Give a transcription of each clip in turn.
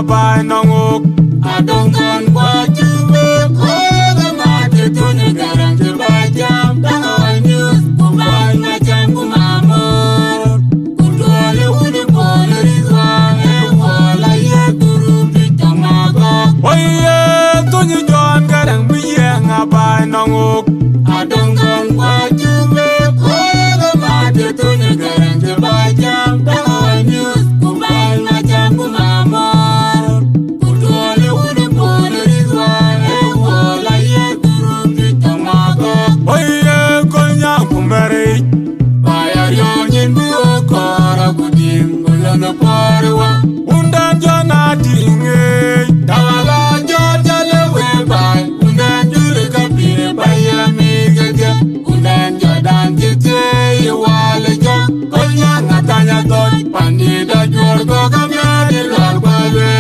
by no I don't want what you will call the market to the guarantee by jam. I news, go by my jam, go mamma. Good all the woody ball is one and all I have to room to Tamago. Oh, yeah, Tony John got and be young by no I don't want what you will call the market to the guarantee by jam. I news, go by my jam, go mamma. Undan jana tinge, tawala joja lewe bai. Undan jure kapire baya migege. Undan jodan jite iwale jo. Kolnyang atanya doi, pandida jorgo kamari lor balwe.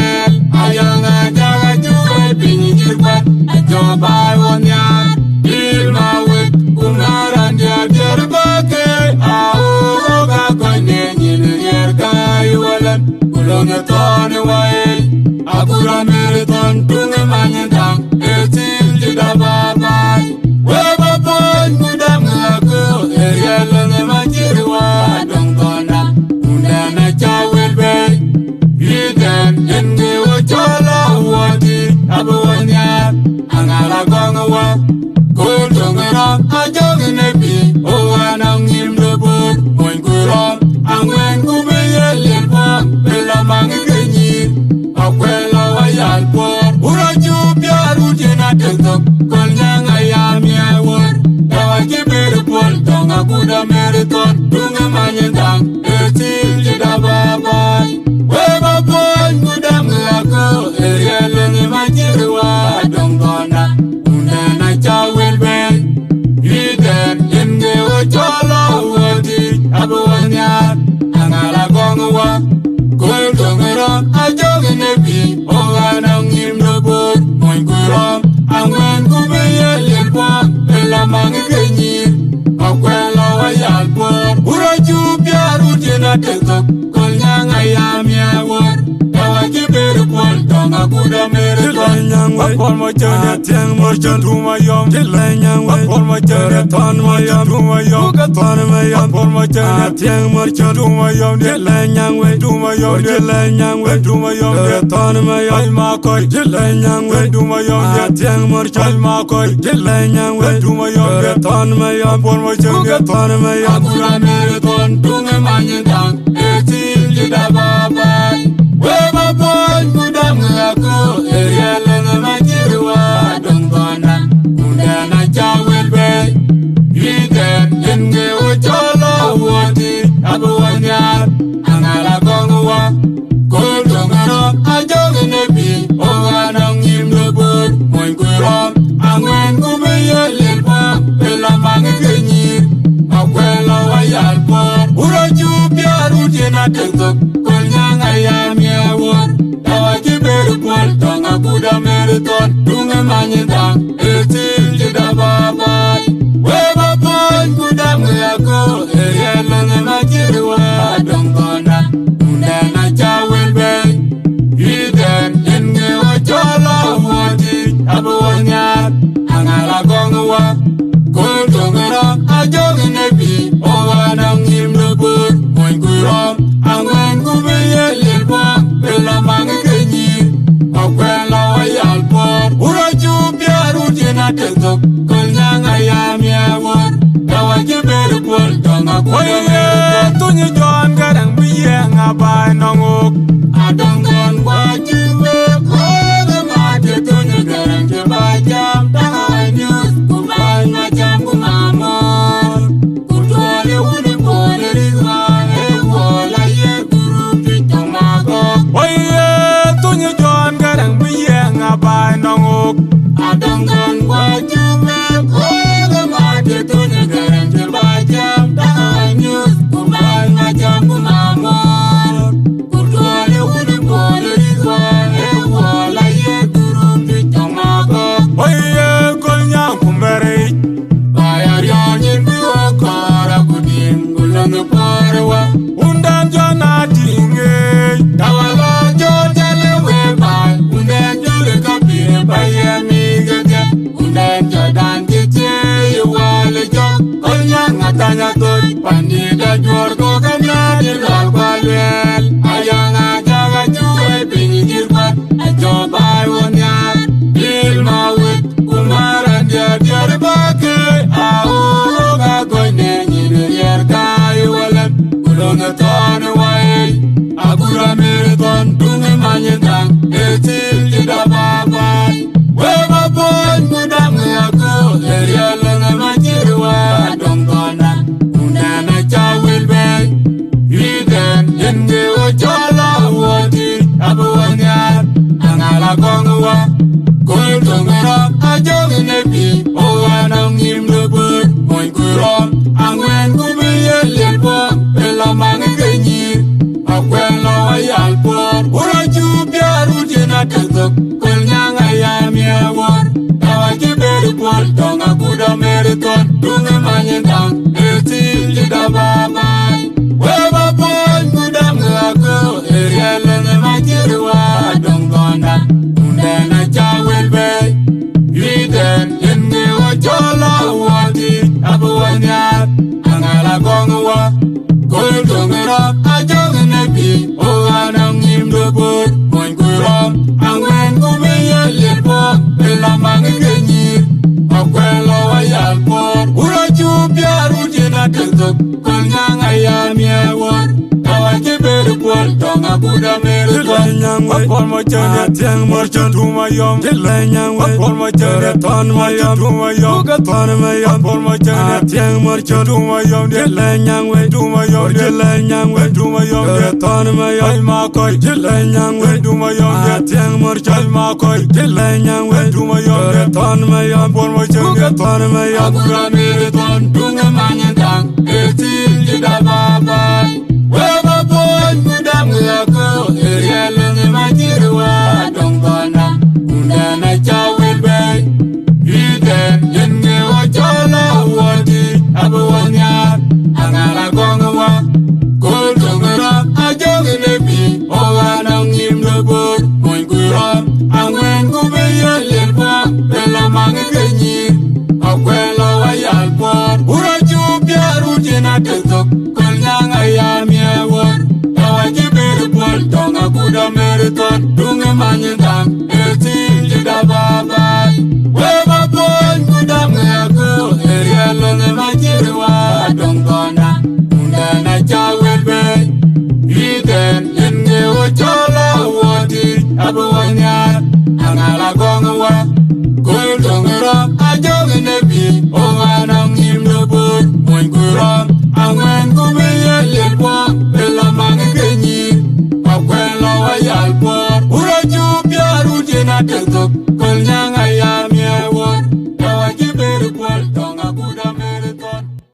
Ayanga jaga juwe pinyi jirbat, ajo bai wonyar. Ilma wit, unaran dia jerbake. Auro ga koine nyilu yerga iwalan. Kulonga tone wae, akura meriton tunga manyendang, etil jida babai. Weba pon kudam ngaku, erialang majirwa dong tona. Undana chawel bay, idan enge wachola wati, abuanya, angala gongawa. Kultungera ajong nebi, owanang imdobur, moin kuram, angwen kubeye lirpang. Mangi kenyi, akwela wayal por. Uraju biaru jena tentok, kolnyang ayam ya wor. Dawa kibir pol, tonga kuda meriton, dunga manyendang, etil jeda babai. Weba pon kuda ngako, erialang majirwa dong tona. Undana chawel bay, iden inge wachola wati, abuanya, angala gongwa. Kultungera ajong nebi, owanang imdobur, moin kuram, angwen kubeye lirpa, elamang kenyi, akwela wayal por. Uraju biaru jena tentok, kolnyang ayam ya wor. Dawa kibir pol, tonga kuda meriton. Wapol mochanya tiang mochon tumayom. Wapol mochanya ton mayom tumayom. Ton mayom. Wapol mochanya tiang mochon tumayom. Tumayom. Tumayom. Ton mayom. Almakoy. Tumayom. Tiang mochon. Almakoy. Tumayom. Ton mayom. Wapol mochanya ton mayom. Akura meriton tunga manyendang, etil jida babai. Weba pon kudam ngaku, erialang majirwa dong tona. Undana chawel bay, iden inge wachola wati, abuanya, angala gongwa. Kultungera ajong nebi, owanang imdobur, moin kuram, angwen kubeye lirpa, elamang kenyi, akwela wayal por. Uraju biaru jena tentok, kolnyang ayam ya wor. Dawa kibir pol, tonga kuda meriton, dunga manyendang, etil jida babai. Weba pon kuda ngaku, erialang majirwa dong tona. Undana chawel bay, iden inge wachola wati, abuanya, angala gongwa. Kultungera ajong nebi, owanang imdobur, moin kuram, angwen kubeye lirpa, elamang kenyi, akwela wayal por. Uraju biaru jena tentok, kolnyang ayam ya wor. Dawa kibir pol, tonga kuda meriton. Tony John garang biyeng abay nongok. I don't want what you will call the market to the guarantee by jam. I news, go by my jam, go mamma. Good all the woody ball is one and all I have to room to Tamago. Oh yeah, Tony John garang biyeng abay nongok. I don't want what you will Athooc, Kolnyang ayam yewor. Awajibere pol tonga buda mere Kolnyang we pol mo chanya tiang mo chutuma yom. Kolnyang we pol mo chanya ton mo chutuma yom. Ga ton mo yom pol mo chanya tiang mo chutuma yom. Kolnyang we tuma yom. Kolnyang we tuma yom. Ga ton mo yom ma koi. Kolnyang we tuma yom. Tiang mo chal ma koi. Kolnyang we tuma yom. Ga ton mo yom pol mo chanya ton mo yom. Abura mere ton tunga manyandang. Etil jida baba. Weba boy mudam ngako. Erielenge majirwa dongkona. Undana chawil bay. Ide yenge wachala wadi. Abu wanyar. Angara gongwa. Kul tongera ajogi nebi. Owanang imdebur. Moin kuiram. Angwen kubeya lelpa. Bela mange kenyir. Akwela wayal por. Ura chupya rujina Athooc. Kolnyang ayam yewor. Awajibere pol tonga buda mere ton.